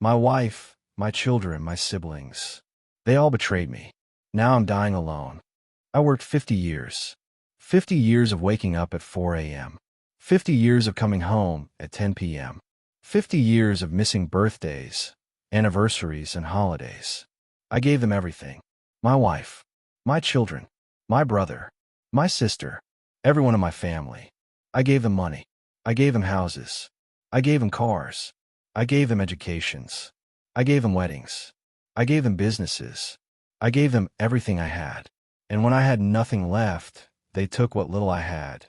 My wife, my children, my siblings. They all betrayed me. Now I'm dying alone. I worked 50 years. 50 years of waking up at 4 a.m. 50 years of coming home at 10 p.m. 50 years of missing birthdays, anniversaries, and holidays. I gave them everything. My wife, my children, my brother, my sister, everyone in my family. I gave them money. I gave them houses. I gave them cars. I gave them educations. I gave them weddings. I gave them businesses. I gave them everything I had. And when I had nothing left, they took what little I had,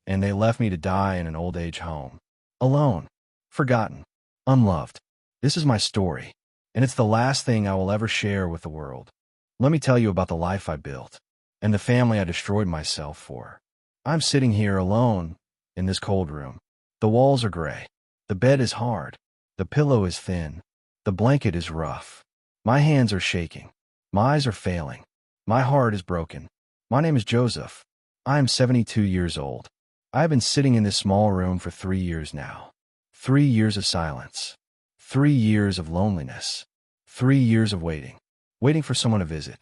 and they left me to die in an old age home. Alone. Forgotten. Unloved. This is my story, and it's the last thing I will ever share with the world. Let me tell you about the life I built, and the family I destroyed myself for. I'm sitting here alone in this cold room. The walls are gray. The bed is hard. The pillow is thin. The blanket is rough. My hands are shaking. My eyes are failing. My heart is broken. My name is Joseph. I am 72 years old. I have been sitting in this small room for 3 years now. 3 years of silence. 3 years of loneliness. 3 years of waiting. Waiting for someone to visit.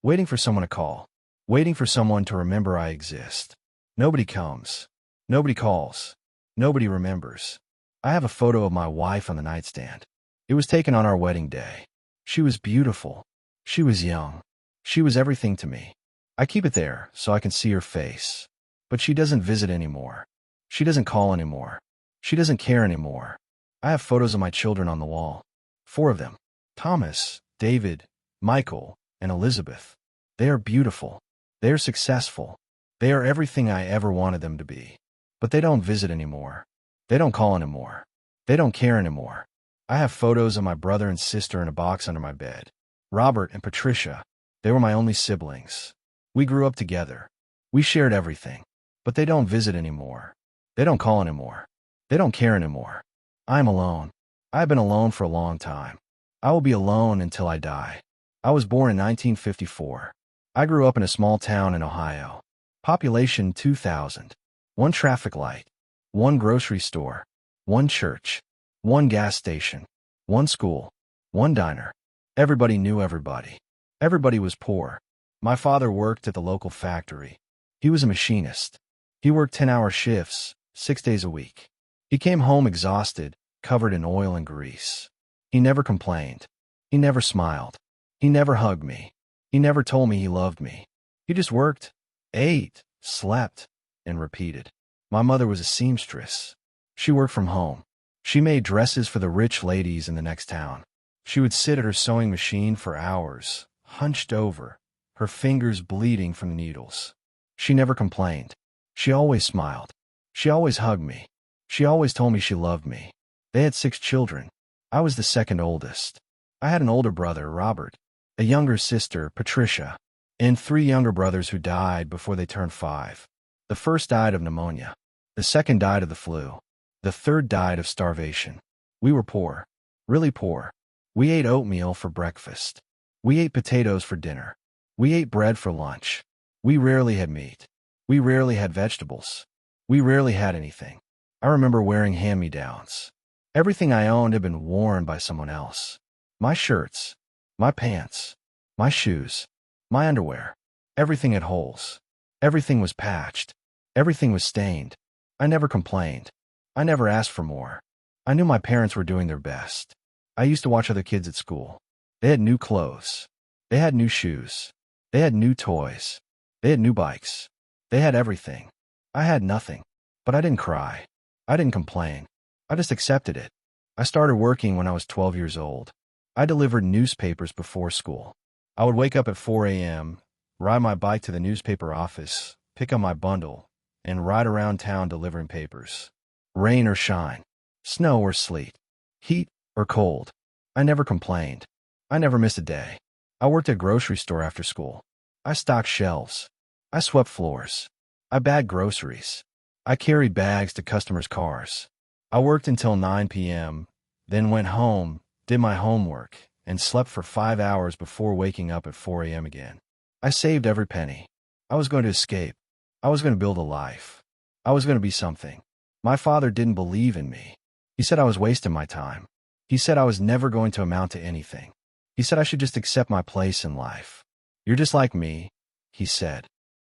Waiting for someone to call. Waiting for someone to remember I exist. Nobody comes. Nobody calls. Nobody remembers. I have a photo of my wife on the nightstand. It was taken on our wedding day. She was beautiful. She was young. She was everything to me. I keep it there so I can see her face. But she doesn't visit anymore. She doesn't call anymore. She doesn't care anymore. I have photos of my children on the wall. 4 of them. Thomas, David, Michael, and Elizabeth. They are beautiful. They are successful. They are everything I ever wanted them to be. But they don't visit anymore. They don't call anymore. They don't care anymore. I have photos of my brother and sister in a box under my bed. Robert and Patricia. They were my only siblings. We grew up together. We shared everything. But they don't visit anymore. They don't call anymore. They don't care anymore. I am alone. I have been alone for a long time. I will be alone until I die. I was born in 1954. I grew up in a small town in Ohio. Population 2,000. 1 traffic light. 1 grocery store. 1 church. 1 gas station. 1 school. 1 diner. Everybody knew everybody. Everybody was poor. My father worked at the local factory. He was a machinist. He worked 10-hour shifts, 6 days a week. He came home exhausted, covered in oil and grease. He never complained. He never smiled. He never hugged me. He never told me he loved me. He just worked, ate, slept, and repeated. My mother was a seamstress. She worked from home. She made dresses for the rich ladies in the next town. She would sit at her sewing machine for hours, hunched over, her fingers bleeding from the needles. She never complained. She always smiled. She always hugged me. She always told me she loved me. They had 6 children. I was the second oldest. I had an older brother, Robert, a younger sister, Patricia, and 3 younger brothers who died before they turned 5. The first died of pneumonia. The second died of the flu. The third died of starvation. We were poor. Really poor. We ate oatmeal for breakfast. We ate potatoes for dinner. We ate bread for lunch. We rarely had meat. We rarely had vegetables. We rarely had anything. I remember wearing hand-me-downs. Everything I owned had been worn by someone else. My shirts, my pants, my shoes, my underwear. Everything had holes. Everything was patched. Everything was stained. I never complained. I never asked for more. I knew my parents were doing their best. I used to watch other kids at school. They had new clothes. They had new shoes. They had new toys. They had new bikes. They had everything. I had nothing. But I didn't cry. I didn't complain. I just accepted it. I started working when I was 12 years old. I delivered newspapers before school. I would wake up at 4 a.m., ride my bike to the newspaper office, pick up my bundle, and ride around town delivering papers. Rain or shine, snow or sleet, heat or cold. I never complained. I never missed a day. I worked at a grocery store after school. I stocked shelves. I swept floors. I bagged groceries. I carried bags to customers' cars. I worked until 9 p.m., then went home, did my homework, and slept for 5 hours before waking up at 4 a.m. again. I saved every penny. I was going to escape. I was going to build a life. I was going to be something. My father didn't believe in me. He said I was wasting my time. He said I was never going to amount to anything. He said I should just accept my place in life. You're just like me, he said.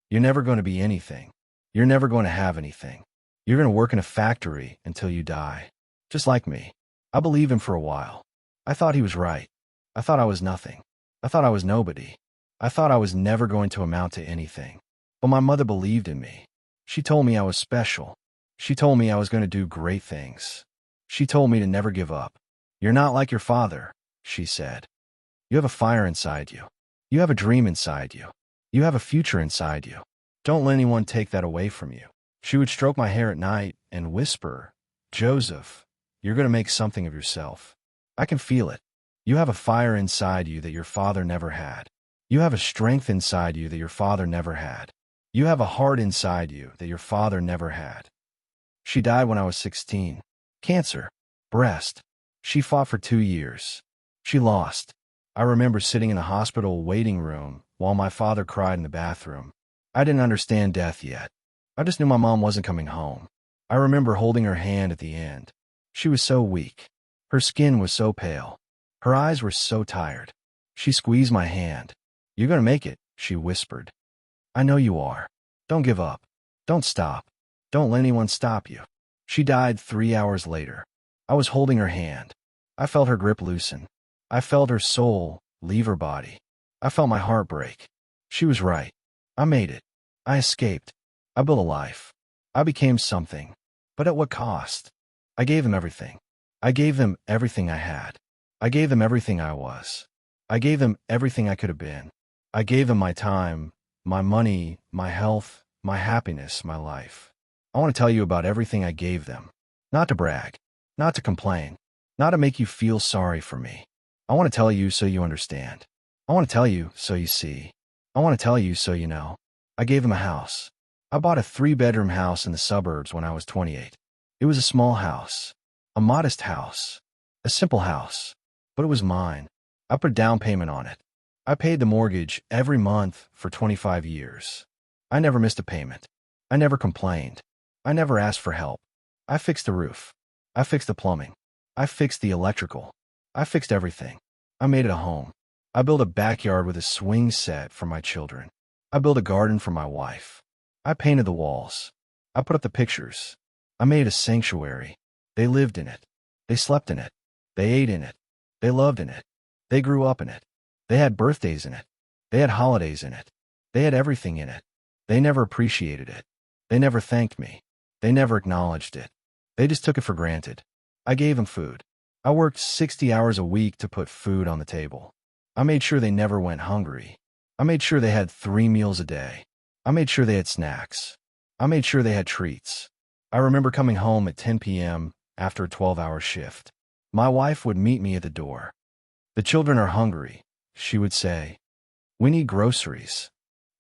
You're never going to be anything. You're never going to have anything. You're going to work in a factory until you die. Just like me. I believed him for a while. I thought he was right. I thought I was nothing. I thought I was nobody. I thought I was never going to amount to anything. But my mother believed in me. She told me I was special. She told me I was going to do great things. She told me to never give up. You're not like your father, she said. You have a fire inside you. You have a dream inside you. You have a future inside you. Don't let anyone take that away from you. She would stroke my hair at night and whisper, Joseph, you're going to make something of yourself. I can feel it. You have a fire inside you that your father never had. You have a strength inside you that your father never had. You have a heart inside you that your father never had. She died when I was 16. Cancer. Breast. She fought for 2 years. She lost. I remember sitting in the hospital waiting room while my father cried in the bathroom. I didn't understand death yet. I just knew my mom wasn't coming home. I remember holding her hand at the end. She was so weak. Her skin was so pale. Her eyes were so tired. She squeezed my hand. You're going to make it, she whispered. I know you are. Don't give up. Don't stop. Don't let anyone stop you. She died 3 hours later. I was holding her hand. I felt her grip loosen. I felt her soul leave her body. I felt my heart break. She was right. I made it. I escaped. I built a life. I became something. But at what cost? I gave them everything. I gave them everything I had. I gave them everything I was. I gave them everything I could have been. I gave them my time, my money, my health, my happiness, my life. I want to tell you about everything I gave them. Not to brag. Not to complain. Not to make you feel sorry for me. I want to tell you so you understand. I want to tell you so you see. I want to tell you so you know. I gave them a house. I bought a 3-bedroom house in the suburbs when I was 28. It was a small house. A modest house. A simple house. But it was mine. I put a down payment on it. I paid the mortgage every month for 25 years. I never missed a payment. I never complained. I never asked for help. I fixed the roof. I fixed the plumbing. I fixed the electrical. I fixed everything. I made it a home. I built a backyard with a swing set for my children. I built a garden for my wife. I painted the walls. I put up the pictures. I made a sanctuary. They lived in it. They slept in it. They ate in it. They loved in it. They grew up in it. They had birthdays in it. They had holidays in it. They had everything in it. They never appreciated it. They never thanked me. They never acknowledged it. They just took it for granted. I gave them food. I worked 60 hours a week to put food on the table. I made sure they never went hungry. I made sure they had 3 meals a day. I made sure they had snacks. I made sure they had treats. I remember coming home at 10 p.m. after a 12-hour shift. My wife would meet me at the door. The children are hungry, she would say. We need groceries.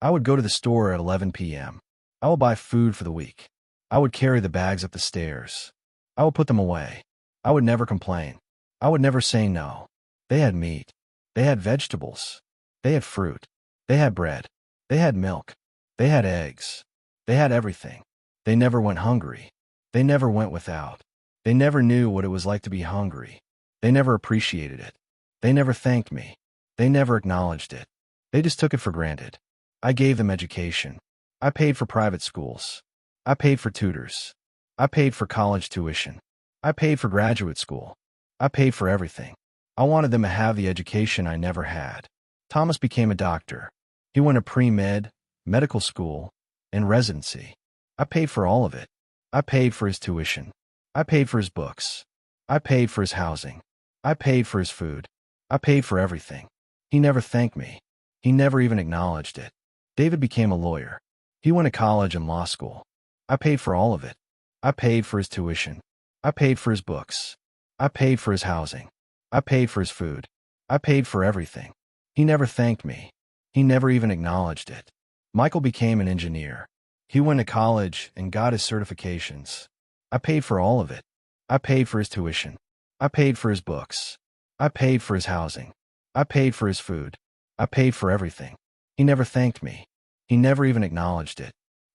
I would go to the store at 11 p.m. I would buy food for the week. I would carry the bags up the stairs. I would put them away. I would never complain. I would never say no. They had meat. They had vegetables. They had fruit. They had bread. They had milk. They had eggs. They had everything. They never went hungry. They never went without. They never knew what it was like to be hungry. They never appreciated it. They never thanked me. They never acknowledged it. They just took it for granted. I gave them education. I paid for private schools. I paid for tutors. I paid for college tuition. I paid for graduate school. I paid for everything. I wanted them to have the education I never had. Thomas became a doctor. He went to pre-med, medical school, and residency. I paid for all of it. I paid for his tuition. I paid for his books. I paid for his housing. I paid for his food. I paid for everything. He never thanked me. He never even acknowledged it. David became a lawyer. He went to college and law school. I paid for all of it. I paid for his tuition. I paid for his books. I paid for his housing. I paid for his food. I paid for everything. He never thanked me. He never even acknowledged it. Michael became an engineer. He went to college and got his certifications. I paid for all of it. I paid for his tuition. I paid for his books. I paid for his housing. I paid for his food. I paid for everything. He never thanked me. He never even acknowledged it.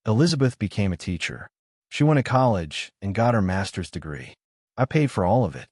Elizabeth became a teacher. She went to college and got her master's degree. I paid for all of it.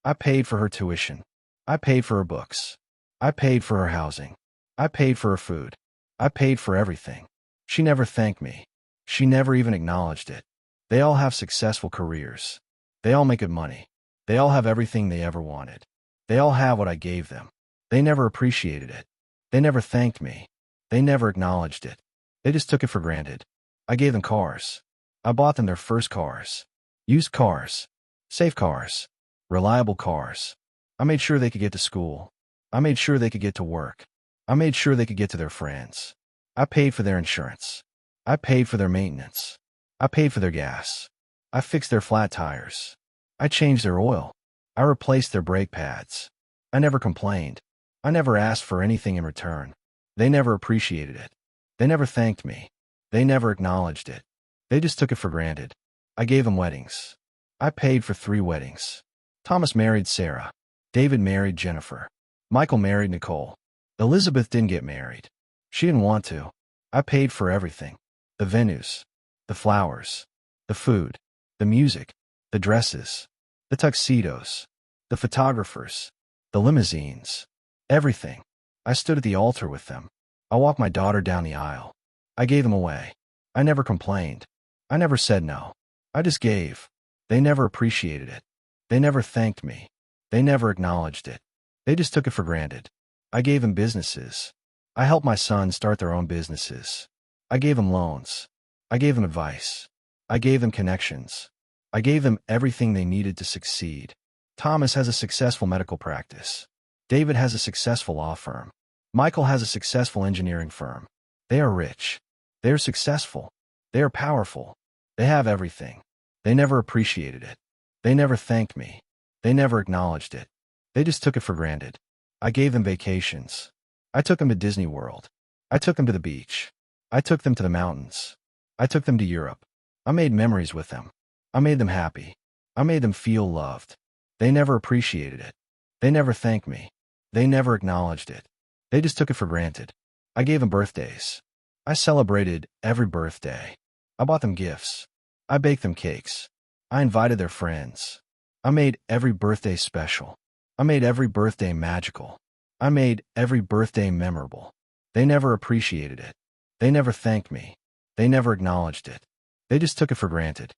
I paid for her tuition. I paid for her books. I paid for her housing. I paid for her food. I paid for everything. She never thanked me. She never even acknowledged it. They all have successful careers. They all make good money. They all have everything they ever wanted. They all have what I gave them. They never appreciated it. They never thanked me. They never acknowledged it. They just took it for granted. I gave them cars. I bought them their first cars. Used cars. Safe cars. Reliable cars. I made sure they could get to school. I made sure they could get to work. I made sure they could get to their friends. I paid for their insurance. I paid for their maintenance. I paid for their gas. I fixed their flat tires. I changed their oil. I replaced their brake pads. I never complained. I never asked for anything in return. They never appreciated it. They never thanked me. They never acknowledged it. They just took it for granted. I gave them weddings. I paid for 3 weddings. Thomas married Sarah. David married Jennifer. Michael married Nicole. Elizabeth didn't get married. She didn't want to. I paid for everything. The venues. The flowers. The food. The music. The dresses. The tuxedos. The photographers. The limousines. Everything. I stood at the altar with them. I walked my daughter down the aisle. I gave them away. I never complained. I never said no. I just gave. They never appreciated it. They never thanked me. They never acknowledged it. They just took it for granted. I gave them businesses. I helped my sons start their own businesses. I gave them loans. I gave them advice. I gave them connections. I gave them everything they needed to succeed. Thomas has a successful medical practice. David has a successful law firm. Michael has a successful engineering firm. They are rich. They are successful. They are powerful. They have everything. They never appreciated it. They never thanked me. They never acknowledged it. They just took it for granted. I gave them vacations. I took them to Disney World. I took them to the beach. I took them to the mountains. I took them to Europe. I made memories with them. I made them happy. I made them feel loved. They never appreciated it. They never thanked me. They never acknowledged it. They just took it for granted. I gave them birthdays. I celebrated every birthday. I bought them gifts. I baked them cakes. I invited their friends. I made every birthday special. I made every birthday magical. I made every birthday memorable. They never appreciated it. They never thanked me. They never acknowledged it. They just took it for granted.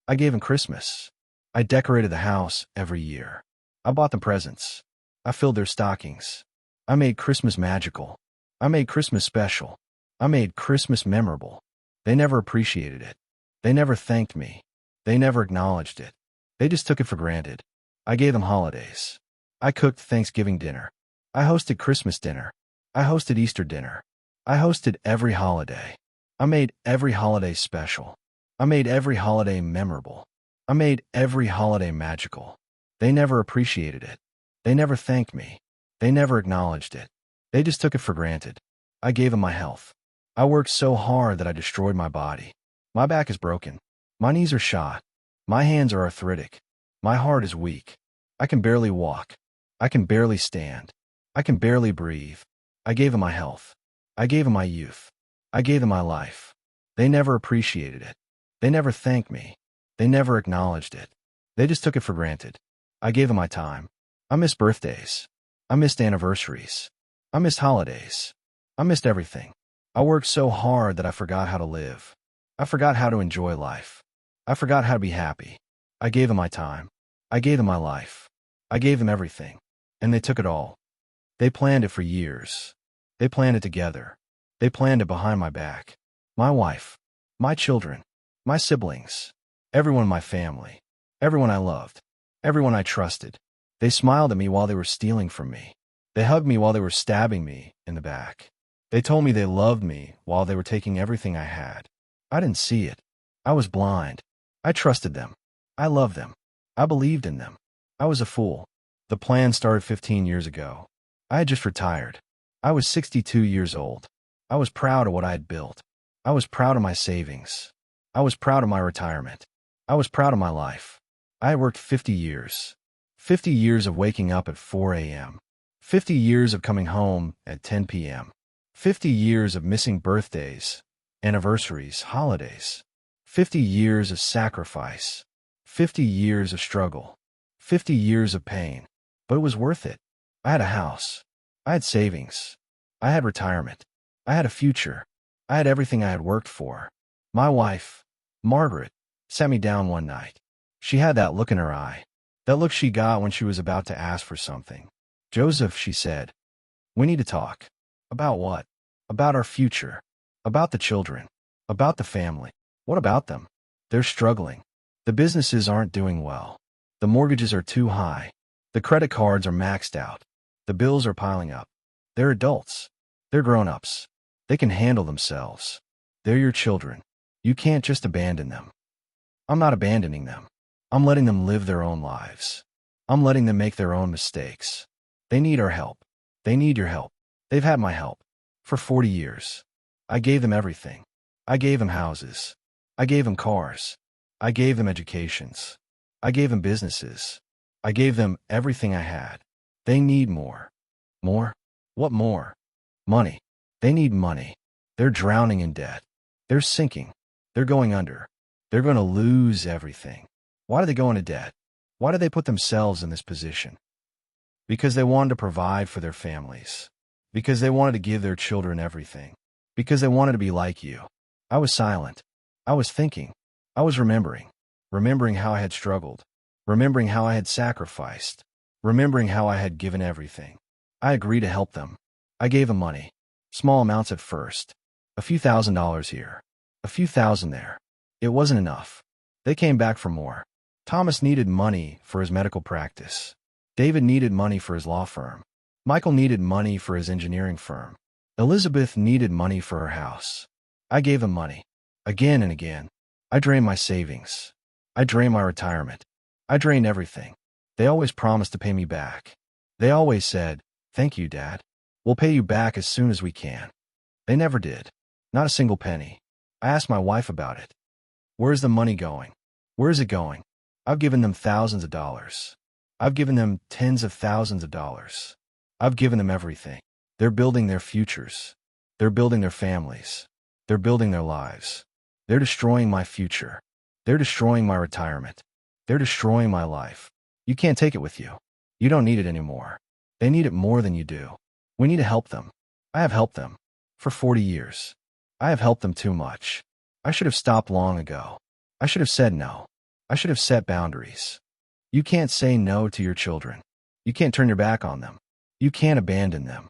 I gave them Christmas. I decorated the house every year. I bought them presents. I filled their stockings. I made Christmas magical. I made Christmas special. I made Christmas memorable. They never appreciated it. They never thanked me. They never acknowledged it. They just took it for granted. I gave them holidays. I cooked Thanksgiving dinner. I hosted Christmas dinner. I hosted Easter dinner. I hosted every holiday. I made every holiday special. I made every holiday memorable. I made every holiday magical. They never appreciated it. They never thanked me. They never acknowledged it. They just took it for granted. I gave them my health. I worked so hard that I destroyed my body. My back is broken. My knees are shot. My hands are arthritic. My heart is weak. I can barely walk. I can barely stand. I can barely breathe. I gave them my health. I gave them my youth. I gave them my life. They never appreciated it. They never thanked me. They never acknowledged it. They just took it for granted. I gave them my time. I missed birthdays. I missed anniversaries. I missed holidays. I missed everything. I worked so hard that I forgot how to live. I forgot how to enjoy life. I forgot how to be happy. I gave them my time. I gave them my life. I gave them everything. And they took it all. They planned it for years. They planned it together. They planned it behind my back. My wife. My children. My siblings. Everyone in my family. Everyone I loved. Everyone I trusted. They smiled at me while they were stealing from me. They hugged me while they were stabbing me in the back. They told me they loved me while they were taking everything I had. I didn't see it. I was blind. I trusted them. I loved them. I believed in them. I was a fool. The plan started 15 years ago. I had just retired. I was 62 years old. I was proud of what I had built. I was proud of my savings. I was proud of my retirement. I was proud of my life. I had worked 50 years. 50 years of waking up at 4 a.m. 50 years of coming home at 10 p.m. 50 years of missing birthdays, anniversaries, holidays. 50 years of sacrifice. 50 years of struggle. 50 years of pain. But it was worth it. I had a house. I had savings. I had retirement. I had a future. I had everything I had worked for. My wife, Margaret, sat me down one night. She had that look in her eye. That look she got when she was about to ask for something. "Joseph," she said, "we need to talk." "About what?" "About our future. About the children. About the family." "What about them?" "They're struggling. The businesses aren't doing well. The mortgages are too high. The credit cards are maxed out. The bills are piling up. They're adults. They're grown-ups. They can handle themselves. They're your children. You can't just abandon them." "I'm not abandoning them. I'm letting them live their own lives. I'm letting them make their own mistakes. They need our help. They need your help. They've had my help. For 40 years. I gave them everything. I gave them houses. I gave them cars. I gave them educations. I gave them businesses. I gave them everything I had. They need more." "More? What more?" "Money. They need money. They're drowning in debt. They're sinking. They're going under. They're going to lose everything." "Why do they go into debt? Why do they put themselves in this position?" "Because they wanted to provide for their families. Because they wanted to give their children everything. Because they wanted to be like you." I was silent. I was thinking. I was remembering. Remembering how I had struggled. Remembering how I had sacrificed. Remembering how I had given everything. I agreed to help them. I gave them money. Small amounts at first. A few $1,000s here. A few thousand there. It wasn't enough. They came back for more. Thomas needed money for his medical practice. David needed money for his law firm. Michael needed money for his engineering firm. Elizabeth needed money for her house. I gave them money. Again and again. I drained my savings. I drained my retirement. I drained everything. They always promised to pay me back. They always said, "Thank you, Dad. We'll pay you back as soon as we can." They never did. Not a single penny. I asked my wife about it. "Where's the money going? Where is it going?" "I've given them thousands of dollars. I've given them tens of thousands of dollars. I've given them everything. They're building their futures. They're building their families. They're building their lives. They're destroying my future. They're destroying my retirement. They're destroying my life. You can't take it with you. You don't need it anymore. They need it more than you do. We need to help them. I have helped them. For 40 years. I have helped them too much. I should have stopped long ago. I should have said no. I should have set boundaries. You can't say no to your children. You can't turn your back on them. You can't abandon them.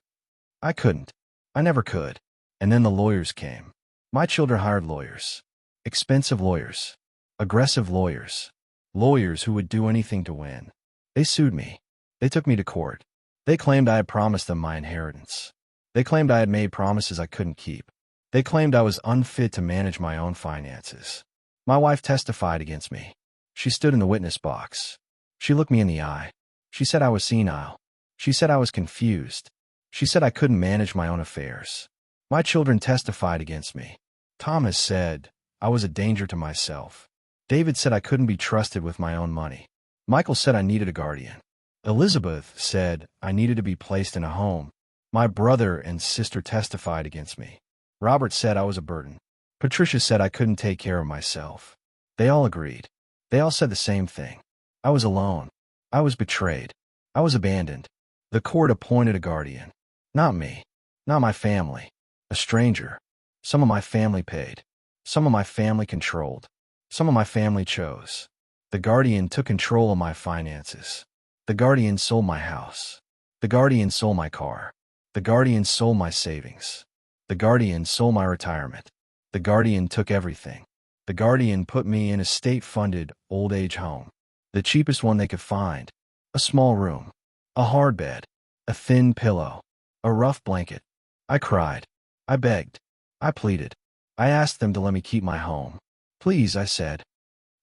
I couldn't. I never could. And then the lawyers came. My children hired lawyers. Expensive lawyers. Aggressive lawyers. Lawyers who would do anything to win. They sued me. They took me to court. They claimed I had promised them my inheritance. They claimed I had made promises I couldn't keep. They claimed I was unfit to manage my own finances. My wife testified against me. She stood in the witness box. She looked me in the eye. She said I was senile. She said I was confused. She said I couldn't manage my own affairs. My children testified against me. Thomas said I was a danger to myself. David said I couldn't be trusted with my own money. Michael said I needed a guardian. Elizabeth said I needed to be placed in a home. My brother and sister testified against me. Robert said I was a burden. Patricia said I couldn't take care of myself. They all agreed. They all said the same thing. I was alone. I was betrayed. I was abandoned. The court appointed a guardian. Not me. Not my family. A stranger. Some of my family paid. Some of my family controlled. Some of my family chose. The guardian took control of my finances. The guardian sold my house. The guardian sold my car. The guardian sold my savings. The guardian sold my retirement. The guardian took everything. The guardian put me in a state-funded old age home. The cheapest one they could find. A small room. A hard bed. A thin pillow. A rough blanket. I cried. I begged. I pleaded. I asked them to let me keep my home. "Please," I said.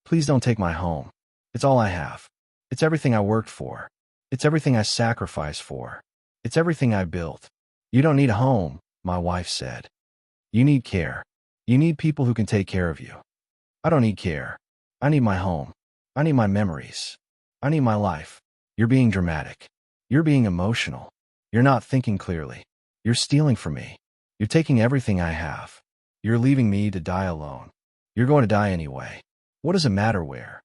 "Please don't take my home. It's all I have. It's everything I worked for. It's everything I sacrificed for. It's everything I built." "You don't need a home," my wife said. "You need care. You need people who can take care of you." "I don't need care. I need my home. I need my memories. I need my life." "You're being dramatic. You're being emotional. You're not thinking clearly. You're stealing from me. You're taking everything I have. You're leaving me to die alone. You're going to die anyway. What does it matter where?"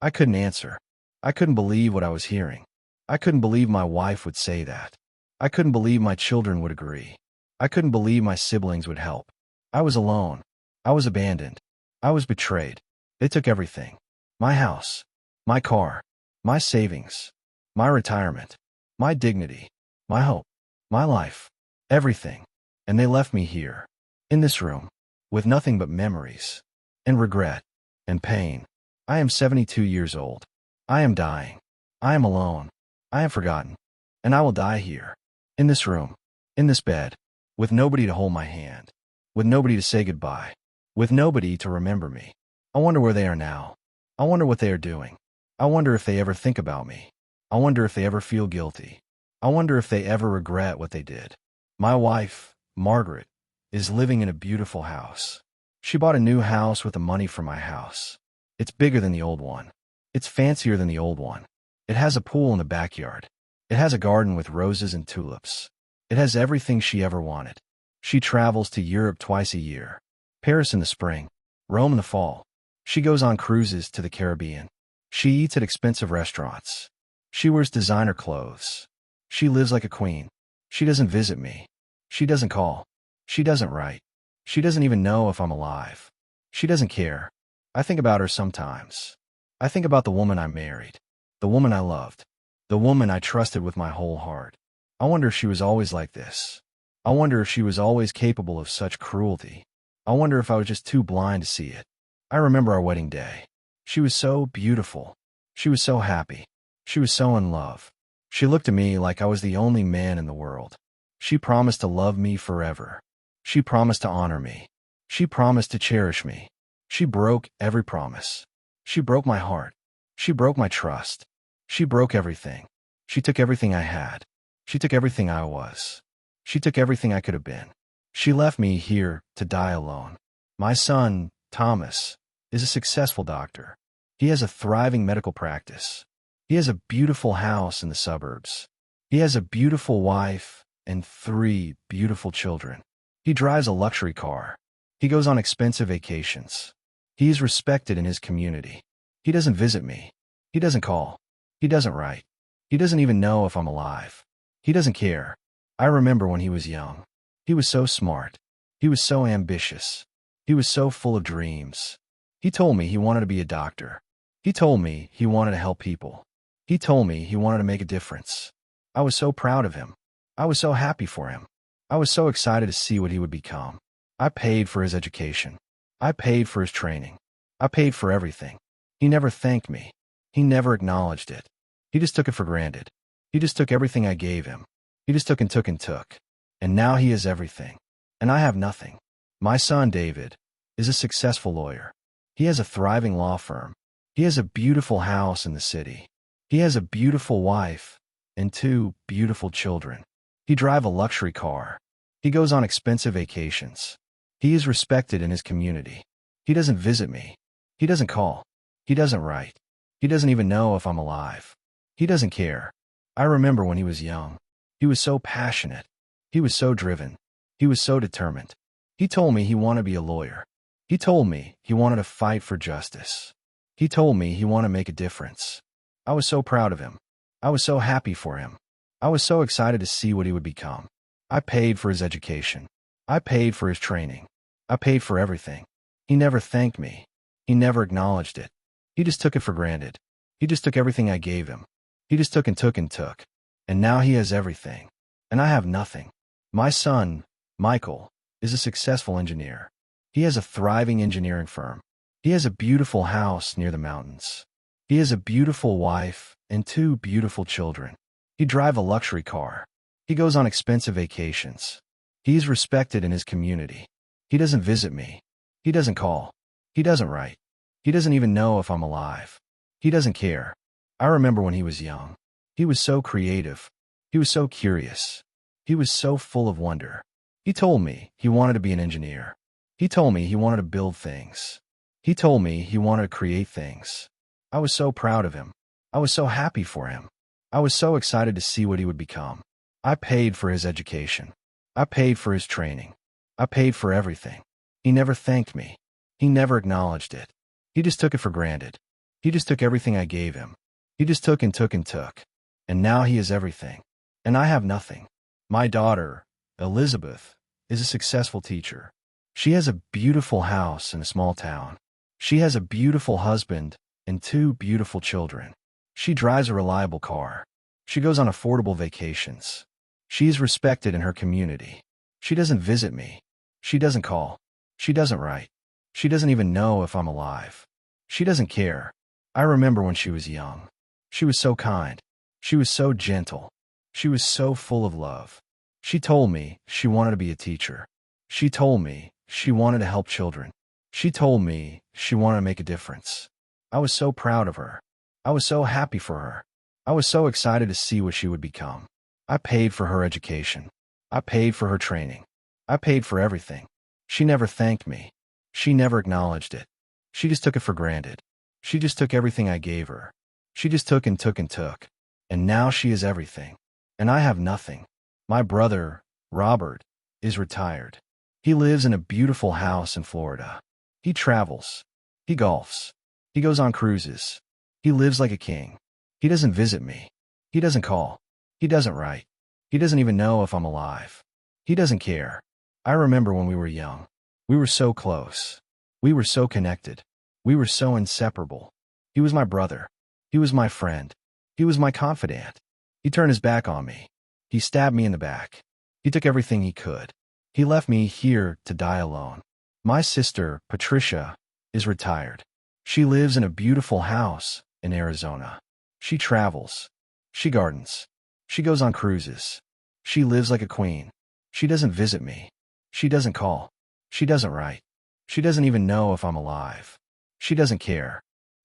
I couldn't answer. I couldn't believe what I was hearing. I couldn't believe my wife would say that. I couldn't believe my children would agree. I couldn't believe my siblings would help. I was alone. I was abandoned. I was betrayed. They took everything. My house. My car. My savings. My retirement. My dignity. My hope. My life. Everything. And they left me here. In this room. With nothing but memories. And regret. And pain. I am 72 years old. I am dying. I am alone. I am forgotten. And I will die here. In this room. In this bed. With nobody to hold my hand. With nobody to say goodbye. With nobody to remember me. I wonder where they are now. I wonder what they are doing. I wonder if they ever think about me. I wonder if they ever feel guilty. I wonder if they ever regret what they did. My wife, Margaret, is living in a beautiful house. She bought a new house with the money from my house. It's bigger than the old one. It's fancier than the old one. It has a pool in the backyard. It has a garden with roses and tulips. It has everything she ever wanted. She travels to Europe twice a year. Paris in the spring, Rome in the fall. She goes on cruises to the Caribbean. She eats at expensive restaurants. She wears designer clothes. She lives like a queen. She doesn't visit me. She doesn't call. She doesn't write. She doesn't even know if I'm alive. She doesn't care. I think about her sometimes. I think about the woman I married, the woman I loved, the woman I trusted with my whole heart. I wonder if she was always like this. I wonder if she was always capable of such cruelty. I wonder if I was just too blind to see it. I remember our wedding day. She was so beautiful. She was so happy. She was so in love. She looked at me like I was the only man in the world. She promised to love me forever. She promised to honor me. She promised to cherish me. She broke every promise. She broke my heart. She broke my trust. She broke everything. She took everything I had. She took everything I was. She took everything I could have been. She left me here to die alone. My son, Thomas, is a successful doctor. He has a thriving medical practice. He has a beautiful house in the suburbs. He has a beautiful wife and 3 beautiful children. He drives a luxury car. He goes on expensive vacations. He is respected in his community. He doesn't visit me. He doesn't call. He doesn't write. He doesn't even know if I'm alive. He doesn't care. I remember when he was young. He was so smart. He was so ambitious. He was so full of dreams. He told me he wanted to be a doctor. He told me he wanted to help people. He told me he wanted to make a difference. I was so proud of him. I was so happy for him. I was so excited to see what he would become. I paid for his education. I paid for his training. I paid for everything. He never thanked me. He never acknowledged it. He just took it for granted. He just took everything I gave him. He just took and took and took. And now he has everything. And I have nothing. My son, David, is a successful lawyer. He has a thriving law firm. He has a beautiful house in the city. He has a beautiful wife and 2 beautiful children. He drives a luxury car. He goes on expensive vacations. He is respected in his community. He doesn't visit me. He doesn't call. He doesn't write. He doesn't even know if I'm alive. He doesn't care. I remember when he was young. He was so passionate. He was so driven. He was so determined. He told me he wanted to be a lawyer. He told me he wanted to fight for justice. He told me he wanted to make a difference. I was so proud of him. I was so happy for him. I was so excited to see what he would become. I paid for his education. I paid for his training. I paid for everything. He never thanked me. He never acknowledged it. He just took it for granted. He just took everything I gave him. He just took and took and took. And now he has everything. And I have nothing. My son, Michael, is a successful engineer. He has a thriving engineering firm. He has a beautiful house near the mountains. He has a beautiful wife and 2 beautiful children. He drives a luxury car. He goes on expensive vacations. He is respected in his community. He doesn't visit me. He doesn't call. He doesn't write. He doesn't even know if I'm alive. He doesn't care. I remember when he was young. He was so creative. He was so curious. He was so full of wonder. He told me he wanted to be an engineer. He told me he wanted to build things. He told me he wanted to create things. I was so proud of him. I was so happy for him. I was so excited to see what he would become. I paid for his education. I paid for his training. I paid for everything. He never thanked me. He never acknowledged it. He just took it for granted. He just took everything I gave him. He just took and took and took. And now he is everything. And I have nothing. My daughter, Elizabeth, is a successful teacher. She has a beautiful house in a small town. She has a beautiful husband and 2 beautiful children. She drives a reliable car. She goes on affordable vacations. She is respected in her community. She doesn't visit me. She doesn't call. She doesn't write. She doesn't even know if I'm alive. She doesn't care. I remember when she was young. She was so kind. She was so gentle. She was so full of love. She told me she wanted to be a teacher. She told me she wanted to help children. She told me she wanted to make a difference. I was so proud of her. I was so happy for her. I was so excited to see what she would become. I paid for her education. I paid for her training. I paid for everything. She never thanked me. She never acknowledged it. She just took it for granted. She just took everything I gave her. She just took and took and took. And now she is everything. And I have nothing. My brother, Robert, is retired. He lives in a beautiful house in Florida. He travels. He golfs. He goes on cruises. He lives like a king. He doesn't visit me. He doesn't call. He doesn't write. He doesn't even know if I'm alive. He doesn't care. I remember when we were young. We were so close. We were so connected. We were so inseparable. He was my brother. He was my friend. He was my confidant. He turned his back on me. He stabbed me in the back. He took everything he could. He left me here to die alone. My sister, Patricia, is retired. She lives in a beautiful house in Arizona. She travels. She gardens. She goes on cruises. She lives like a queen. She doesn't visit me. She doesn't call. She doesn't write. She doesn't even know if I'm alive. She doesn't care.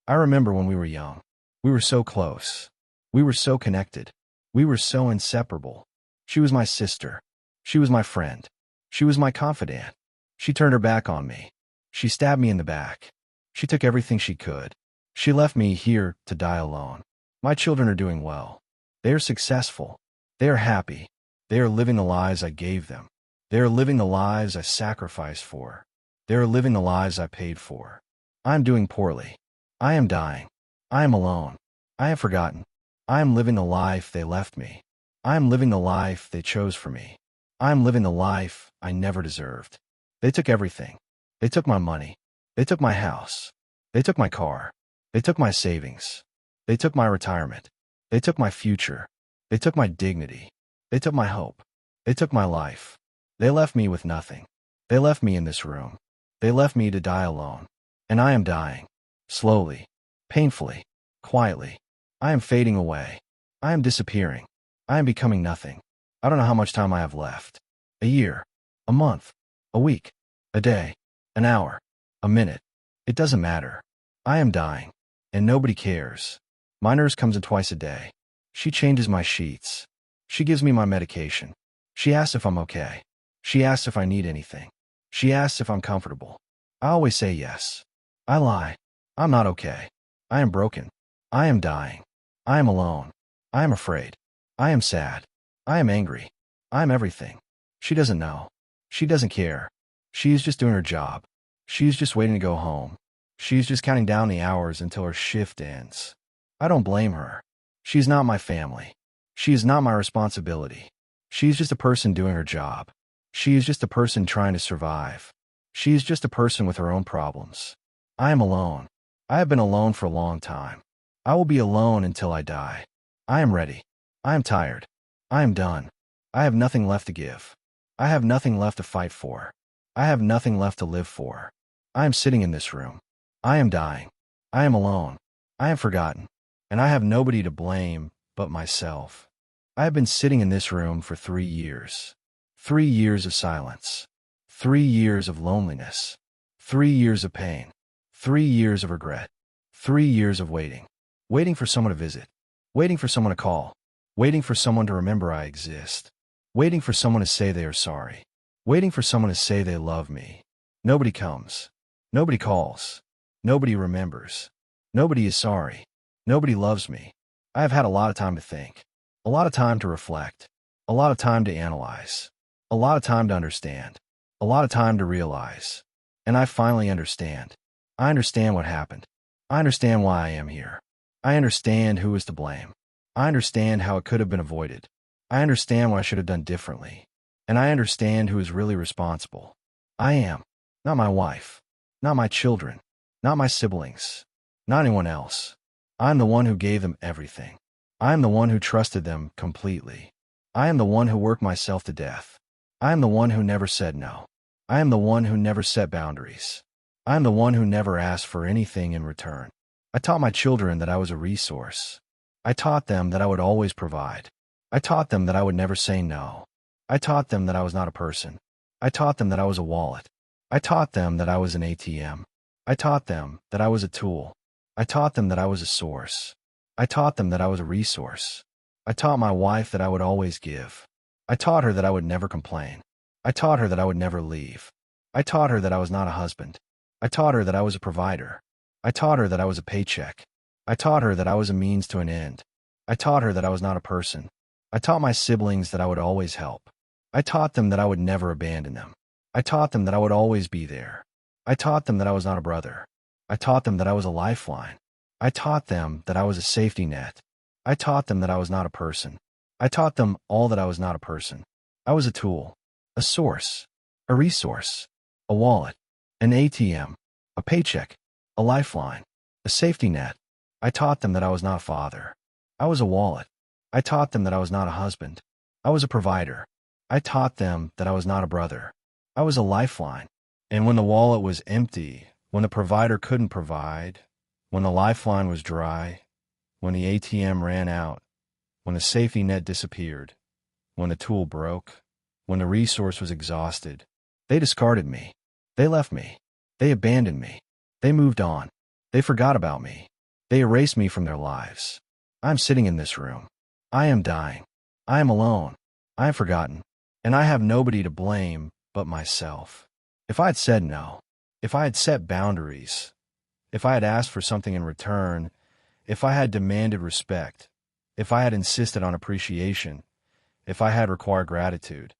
I remember when we were young. We were so close. We were so connected. We were so inseparable. She was my sister. She was my friend. She was my confidant. She turned her back on me. She stabbed me in the back. She took everything she could. She left me here to die alone. My children are doing well. They are successful. They are happy. They are living the lives I gave them. They are living the lives I sacrificed for. They are living the lives I paid for. I am doing poorly. I am dying. I am alone. I have forgotten. I am living the life they left me. I am living the life they chose for me. I am living the life I never deserved. They took everything. They took my money. They took my house. They took my car. They took my savings. They took my retirement. They took my future. They took my dignity. They took my hope. They took my life. They left me with nothing. They left me in this room. They left me to die alone. And I am dying. Slowly. Painfully. Quietly. I am fading away. I am disappearing. I am becoming nothing. I don't know how much time I have left. A year. A month. A week. A day. An hour. A minute. It doesn't matter. I am dying. And nobody cares. My nurse comes in twice a day. She changes my sheets. She gives me my medication. She asks if I'm okay. She asks if I need anything. She asks if I'm comfortable. I always say yes. I lie. I'm not okay. I am broken. I am dying. I am alone. I am afraid. I am sad. I am angry. I am everything. She doesn't know. She doesn't care. She is just doing her job. She is just waiting to go home. She is just counting down the hours until her shift ends. I don't blame her. She is not my family. She is not my responsibility. She is just a person doing her job. She is just a person trying to survive. She is just a person with her own problems. I am alone. I have been alone for a long time. I will be alone until I die. I am ready. I am tired. I am done. I have nothing left to give. I have nothing left to fight for. I have nothing left to live for. I am sitting in this room. I am dying. I am alone. I am forgotten. And I have nobody to blame but myself. I have been sitting in this room for 3 years. 3 years of silence. 3 years of loneliness. 3 years of pain. 3 years of regret. 3 years of waiting. Waiting for someone to visit. Waiting for someone to call. Waiting for someone to remember I exist. Waiting for someone to say they are sorry. Waiting for someone to say they love me. Nobody comes. Nobody calls. Nobody remembers. Nobody is sorry. Nobody loves me. I have had a lot of time to think. A lot of time to reflect. A lot of time to analyze. A lot of time to understand. A lot of time to realize. And I finally understand. I understand what happened. I understand why I am here. I understand who is to blame. I understand how it could have been avoided. I understand what I should have done differently. And I understand who is really responsible. I am. Not my wife. Not my children. Not my siblings. Not anyone else. I am the one who gave them everything. I am the one who trusted them completely. I am the one who worked myself to death. I am the one who never said no. I am the one who never set boundaries. I am the one who never asked for anything in return. I taught my children that I was a resource. I taught them that I would always provide. I taught them that I would never say no. I taught them that I was not a person. I taught them that I was a wallet. I taught them that I was an ATM. I taught them that I was a tool. I taught them that I was a source. I taught them that I was a resource. I taught my wife that I would always give. I taught her that I would never complain. I taught her that I would never leave. I taught her that I was not a husband. I taught her that I was a provider. I taught her that I was a paycheck. I taught her that I was a means to an end. I taught her that I was not a person. I taught my siblings that I would always help. I taught them that I would never abandon them. I taught them that I would always be there. I taught them that I was not a brother. I taught them that I was a lifeline. I taught them that I was a safety net. I taught them that I was not a person. I taught them all that I was not a person. I was a tool, a source, a resource, a wallet, an ATM, a paycheck, a lifeline, a safety net. I taught them that I was not a father. I was a wallet. I taught them that I was not a husband. I was a provider. I taught them that I was not a brother. I was a lifeline. And when the wallet was empty, when the provider couldn't provide, when the lifeline was dry, when the ATM ran out, when the safety net disappeared, when the tool broke, when the resource was exhausted, they discarded me. They left me. They abandoned me. They moved on. They forgot about me. They erased me from their lives. I'm sitting in this room. I am dying. I am alone. I am forgotten. And I have nobody to blame but myself. If I had said no, if I had set boundaries, if I had asked for something in return, if I had demanded respect, if I had insisted on appreciation, if I had required gratitude,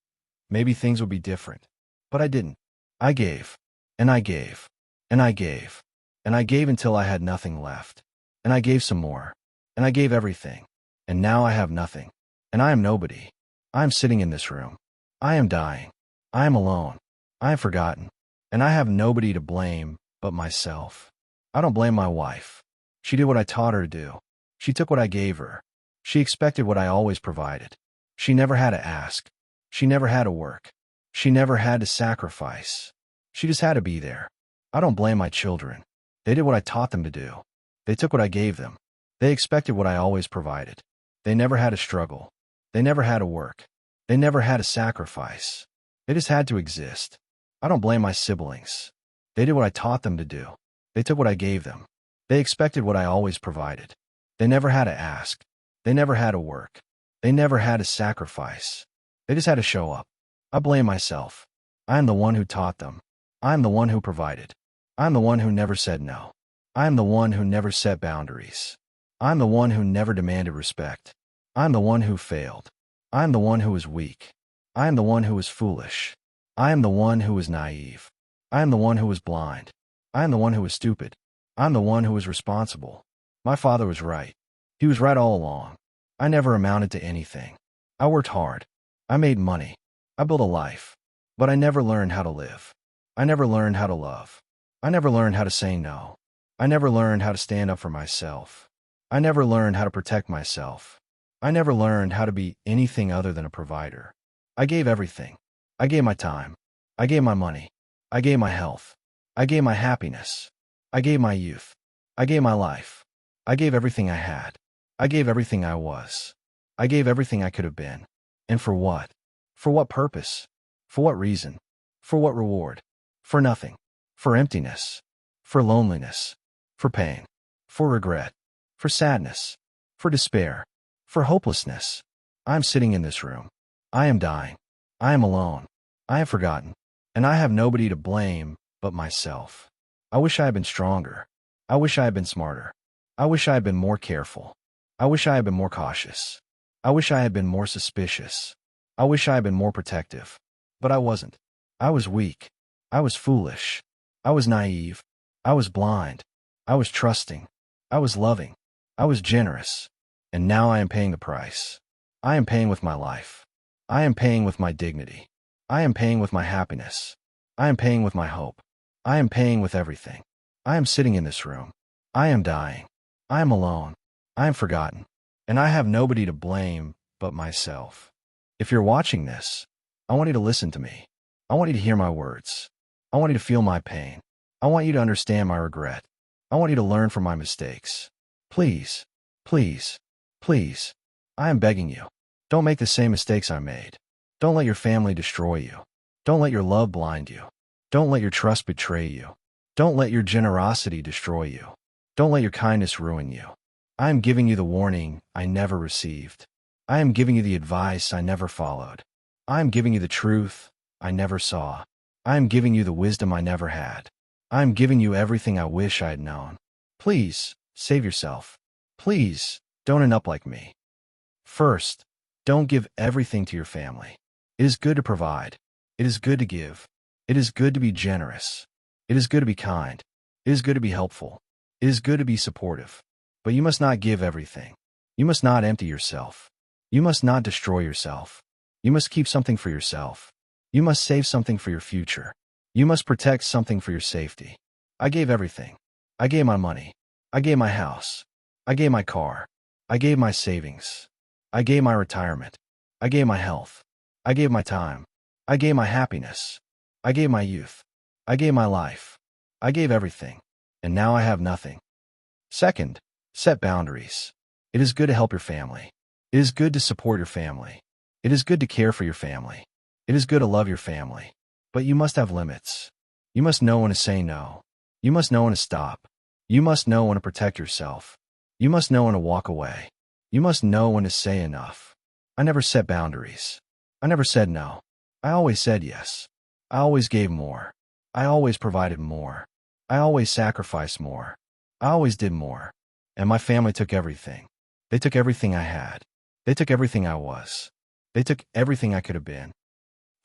maybe things would be different. But I didn't. I gave, and I gave, and I gave, and I gave until I had nothing left. And I gave some more, and I gave everything. And now I have nothing, and I am nobody. I am sitting in this room. I am dying. I am alone. I am forgotten, and I have nobody to blame but myself. I don't blame my wife. She did what I taught her to do. She took what I gave her. She expected what I always provided. She never had to ask. She never had to work. She never had to sacrifice. She just had to be there. I don't blame my children. They did what I taught them to do. They took what I gave them. They expected what I always provided. They never had to struggle. They never had to work. They never had to sacrifice. They just had to exist. I don't blame my siblings. They did what I taught them to do. They took what I gave them. They expected what I always provided. They never had to ask. They never had to work. They never had to sacrifice. They just had to show up. I blame myself. I am the one who taught them. I am the one who provided. I am the one who never said no. I am the one who never set boundaries. I am the one who never demanded respect. I am the one who failed. I am the one who was weak. I am the one who was foolish. I am the one who was naive. I am the one who was blind. I am the one who was stupid. I am the one who was responsible. My father was right. He was right all along. I never amounted to anything. I worked hard. I made money. I built a life. But I never learned how to live. I never learned how to love. I never learned how to say no. I never learned how to stand up for myself. I never learned how to protect myself. I never learned how to be anything other than a provider. I gave everything. I gave my time. I gave my money. I gave my health. I gave my happiness. I gave my youth. I gave my life. I gave everything I had. I gave everything I was. I gave everything I could have been. And for what? For what purpose? For what reason? For what reward? For nothing. For emptiness. For loneliness. For pain. For regret. For sadness. For despair. For hopelessness. I am sitting in this room. I am dying. I am alone. I am forgotten. And I have nobody to blame but myself. I wish I had been stronger. I wish I had been smarter. I wish I had been more careful. I wish I had been more cautious. I wish I had been more suspicious. I wish I had been more protective. But I wasn't. I was weak. I was foolish. I was naive. I was blind. I was trusting. I was loving. I was generous. And now I am paying the price. I am paying with my life. I am paying with my dignity. I am paying with my happiness. I am paying with my hope. I am paying with everything. I am sitting in this room. I am dying. I am alone. I am forgotten. And I have nobody to blame but myself. If you're watching this, I want you to listen to me. I want you to hear my words. I want you to feel my pain. I want you to understand my regret. I want you to learn from my mistakes. Please, please, please, I am begging you. Don't make the same mistakes I made. Don't let your family destroy you. Don't let your love blind you. Don't let your trust betray you. Don't let your generosity destroy you. Don't let your kindness ruin you. I am giving you the warning I never received. I am giving you the advice I never followed. I am giving you the truth I never saw. I am giving you the wisdom I never had. I am giving you everything I wish I had known. Please, save yourself. Please, don't end up like me. First, don't give everything to your family. It is good to provide. It is good to give. It is good to be generous. It is good to be kind. It is good to be helpful. It is good to be supportive. But you must not give everything. You must not empty yourself. You must not destroy yourself. You must keep something for yourself. You must save something for your future. You must protect something for your safety. I gave everything. I gave my money. I gave my house. I gave my car. I gave my savings. I gave my retirement. I gave my health. I gave my time. I gave my happiness. I gave my youth. I gave my life. I gave everything. And now I have nothing. Second, set boundaries. It is good to help your family. It is good to support your family. It is good to care for your family. It is good to love your family. But you must have limits. You must know when to say no. You must know when to stop. You must know when to protect yourself. You must know when to walk away. You must know when to say enough. I never set boundaries. I never said no. I always said yes. I always gave more. I always provided more. I always sacrificed more. I always did more. And my family took everything. They took everything I had. They took everything I was. They took everything I could have been.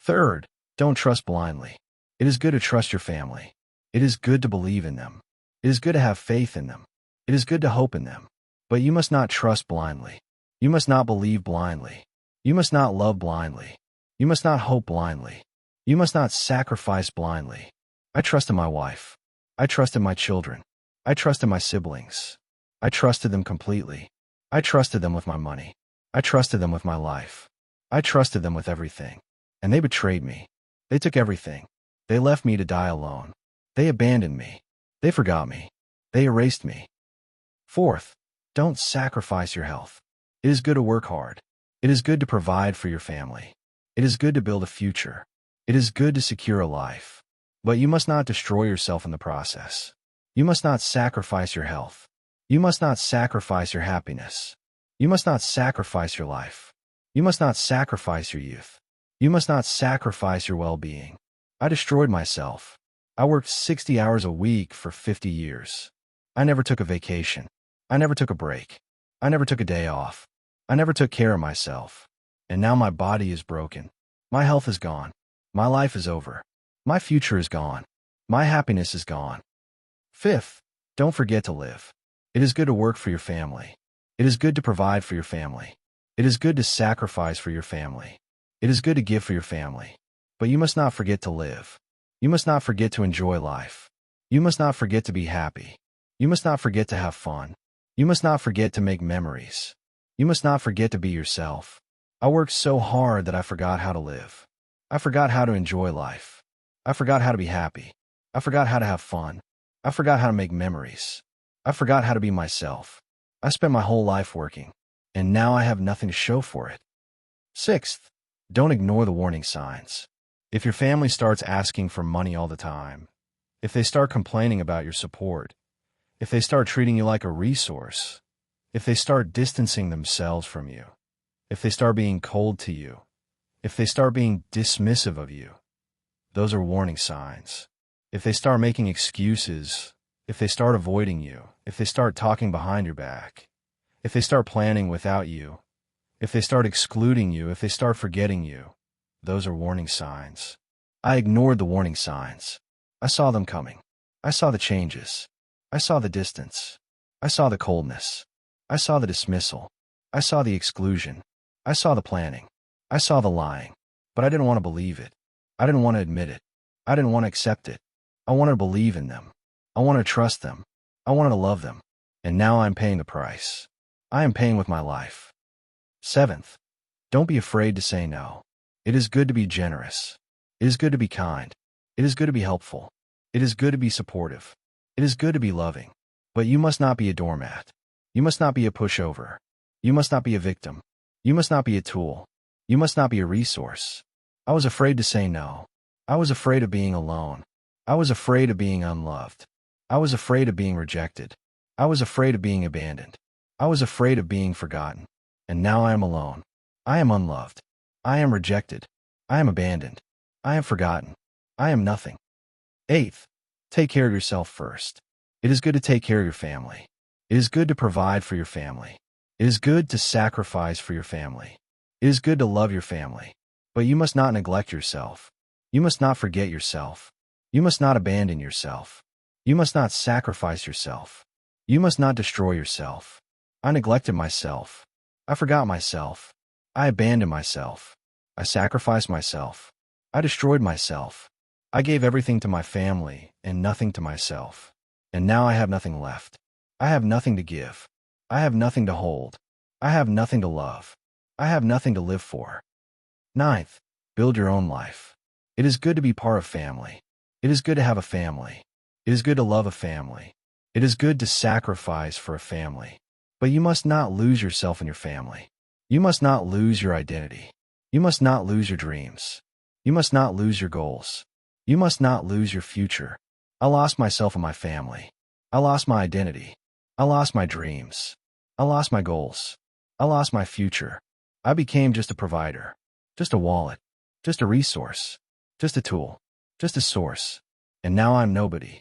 Third, don't trust blindly. It is good to trust your family. It is good to believe in them. It is good to have faith in them. It is good to hope in them. But you must not trust blindly. You must not believe blindly. You must not love blindly. You must not hope blindly. You must not sacrifice blindly. I trusted my wife. I trusted my children. I trusted my siblings. I trusted them completely. I trusted them with my money. I trusted them with my life. I trusted them with everything. And they betrayed me. They took everything. They left me to die alone. They abandoned me. They forgot me. They erased me. Fourth, don't sacrifice your health. It is good to work hard. It is good to provide for your family. It is good to build a future. It is good to secure a life. But you must not destroy yourself in the process. You must not sacrifice your health. You must not sacrifice your happiness. You must not sacrifice your life. You must not sacrifice your youth. You must not sacrifice your well-being. I destroyed myself. I worked 60 hours a week for 50 years. I never took a vacation. I never took a break. I never took a day off. I never took care of myself. And now my body is broken. My health is gone. My life is over. My future is gone. My happiness is gone. Fifth, don't forget to live. It is good to work for your family. It is good to provide for your family. It is good to sacrifice for your family. It is good to give for your family. But you must not forget to live. You must not forget to enjoy life. You must not forget to be happy. You must not forget to have fun. You must not forget to make memories. You must not forget to be yourself. I worked so hard that I forgot how to live. I forgot how to enjoy life. I forgot how to be happy. I forgot how to have fun. I forgot how to make memories. I forgot how to be myself. I spent my whole life working, and now I have nothing to show for it. Sixth, don't ignore the warning signs. If your family starts asking for money all the time, if they start complaining about your support, if they start treating you like a resource, if they start distancing themselves from you, if they start being cold to you, if they start being dismissive of you, those are warning signs. If they start making excuses, if they start avoiding you, if they start talking behind your back, if they start planning without you, if they start excluding you, if they start forgetting you, those are warning signs. I ignored the warning signs. I saw them coming. I saw the changes. I saw the distance. I saw the coldness. I saw the dismissal. I saw the exclusion. I saw the planning. I saw the lying. But I didn't want to believe it. I didn't want to admit it. I didn't want to accept it. I wanted to believe in them. I wanted to trust them. I wanted to love them. And now I'm paying the price. I am paying with my life. Seventh, don't be afraid to say no. It is good to be generous. It is good to be kind. It is good to be helpful. It is good to be supportive. It is good to be loving. But you must not be a doormat. You must not be a pushover. You must not be a victim. You must not be a tool. You must not be a resource. I was afraid to say no. I was afraid of being alone. I was afraid of being unloved. I was afraid of being rejected. I was afraid of being abandoned. I was afraid of being forgotten. And now I am alone. I am unloved. I am rejected. I am abandoned. I am forgotten. I am nothing. Eighth, take care of yourself first. It is good to take care of your family. It is good to provide for your family. It is good to sacrifice for your family. It is good to love your family. But you must not neglect yourself. You must not forget yourself. You must not abandon yourself. You must not sacrifice yourself. You must not destroy yourself. I neglected myself. I forgot myself. I abandoned myself. I sacrificed myself. I destroyed myself. I gave everything to my family and nothing to myself. And now I have nothing left. I have nothing to give. I have nothing to hold. I have nothing to love. I have nothing to live for. Ninth, build your own life. It is good to be part of family. It is good to have a family. It is good to love a family. It is good to sacrifice for a family. But you must not lose yourself in your family. You must not lose your identity. You must not lose your dreams. You must not lose your goals. You must not lose your future. I lost myself in my family. I lost my identity. I lost my dreams. I lost my goals. I lost my future. I became just a provider, just a wallet, just a resource, just a tool, just a source. And now I'm nobody.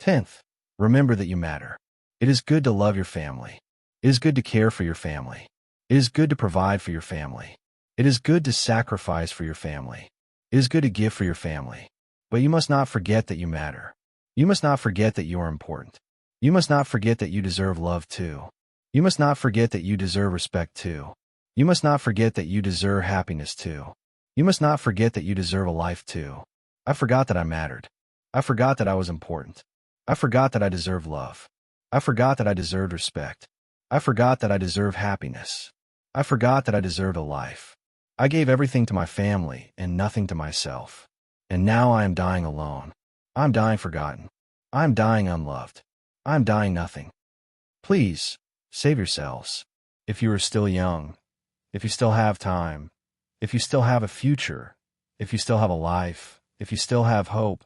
10th, remember that you matter. It is good to love your family. It is good to care for your family. It is good to provide for your family. It is good to sacrifice for your family. It is good to give for your family. But you must not forget that you matter. You must not forget that you are important. You must not forget that you deserve love too. You must not forget that you deserve respect too. You must not forget that you deserve happiness too. You must not forget that you deserve a life too. I forgot that I mattered. I forgot that I was important. I forgot that I deserved love. I forgot that I deserved respect. I forgot that I deserve happiness. I forgot that I deserved a life. I gave everything to my family and nothing to myself. And now I am dying alone. I am dying forgotten. I am dying unloved. I am dying nothing. Please, save yourselves. If you are still young, if you still have time, if you still have a future, if you still have a life, if you still have hope,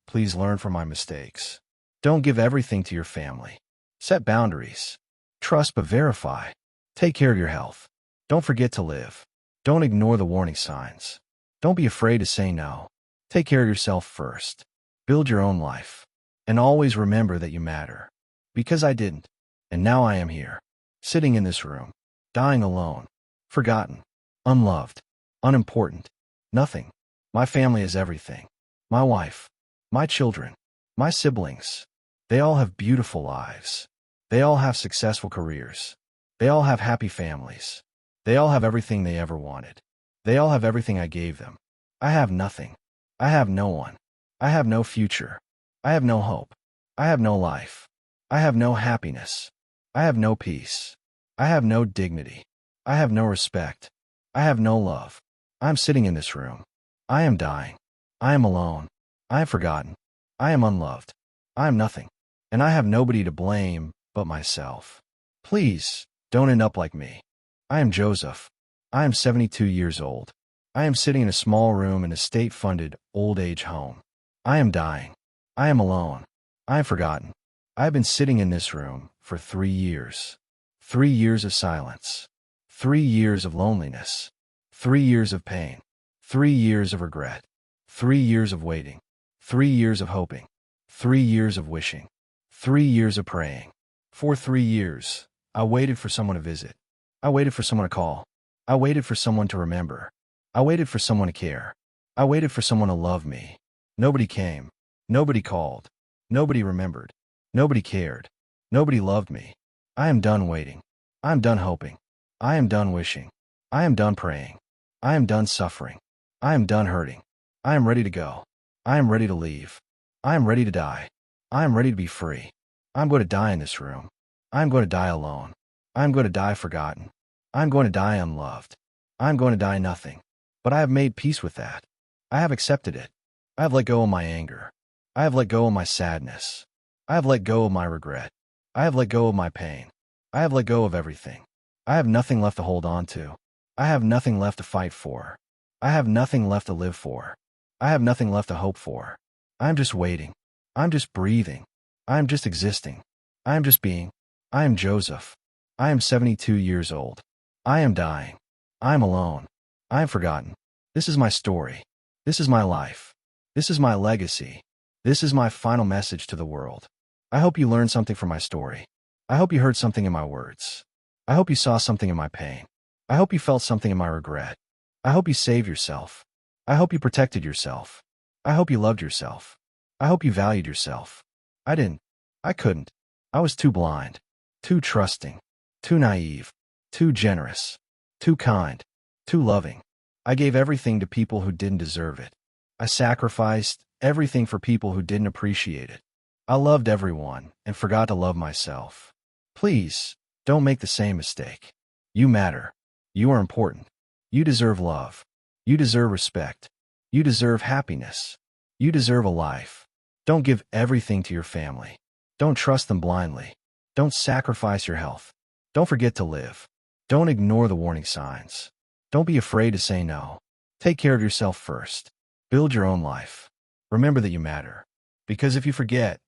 please learn from my mistakes. Don't give everything to your family. Set boundaries. Trust but verify. Take care of your health. Don't forget to live. Don't ignore the warning signs. Don't be afraid to say no. Take care of yourself first. Build your own life. And always remember that you matter. Because I didn't. And now I am here. Sitting in this room. Dying alone. Forgotten. Unloved. Unimportant. Nothing. My family is everything. My wife. My children. My siblings. They all have beautiful lives. They all have successful careers. They all have happy families. They all have everything they ever wanted. They all have everything I gave them. I have nothing. I have no one. I have no future. I have no hope. I have no life. I have no happiness. I have no peace. I have no dignity. I have no respect. I have no love. I am sitting in this room. I am dying. I am alone. I am forgotten. I am unloved. I am nothing. And I have nobody to blame but myself. Please, don't end up like me. I am Joseph. I am 72 years old. I am sitting in a small room in a state-funded old age home. I am dying. I am alone. I am forgotten. I have been sitting in this room for 3 years. 3 years of silence. 3 years of loneliness. 3 years of pain. 3 years of regret. 3 years of waiting. 3 years of hoping. 3 years of wishing. 3 years of praying. For 3 years, I waited for someone to visit. I waited for someone to call. I waited for someone to remember. I waited for someone to care. I waited for someone to love me. Nobody came. Nobody called. Nobody remembered. Nobody cared. Nobody loved me. I am done waiting. I am done hoping. I am done wishing. I am done praying. I am done suffering. I am done hurting. I am ready to go. I am ready to leave. I am ready to die. I am ready to be free. I am going to die in this room. I am going to die alone. I am going to die forgotten. I am going to die unloved. I am going to die nothing. But I have made peace with that. I have accepted it. I have let go of my anger. I have let go of my sadness. I have let go of my regret. I have let go of my pain. I have let go of everything. I have nothing left to hold on to. I have nothing left to fight for. I have nothing left to live for. I have nothing left to hope for. I am just waiting. I am just breathing. I am just existing. I am just being. I am Joseph. I am 72 years old. I am dying. I am alone. I am forgotten. This is my story. This is my life. This is my legacy. This is my final message to the world. I hope you learned something from my story. I hope you heard something in my words. I hope you saw something in my pain. I hope you felt something in my regret. I hope you saved yourself. I hope you protected yourself. I hope you loved yourself. I hope you valued yourself. I didn't. I couldn't. I was too blind, too trusting, too naive, too generous, too kind, too loving. I gave everything to people who didn't deserve it. I sacrificed everything for people who didn't appreciate it. I loved everyone and forgot to love myself. Please, don't make the same mistake. You matter. You are important. You deserve love. You deserve respect. You deserve happiness. You deserve a life. Don't give everything to your family. Don't trust them blindly. Don't sacrifice your health. Don't forget to live. Don't ignore the warning signs. Don't be afraid to say no. Take care of yourself first. Build your own life. Remember that you matter. Because if you forget,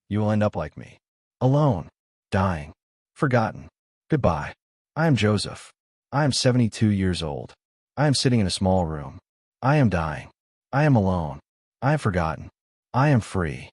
you will end up like me. Alone. Dying. Forgotten. Goodbye. I am Joseph. I am 72 years old. I am sitting in a small room. I am dying. I am alone. I am forgotten. I am free.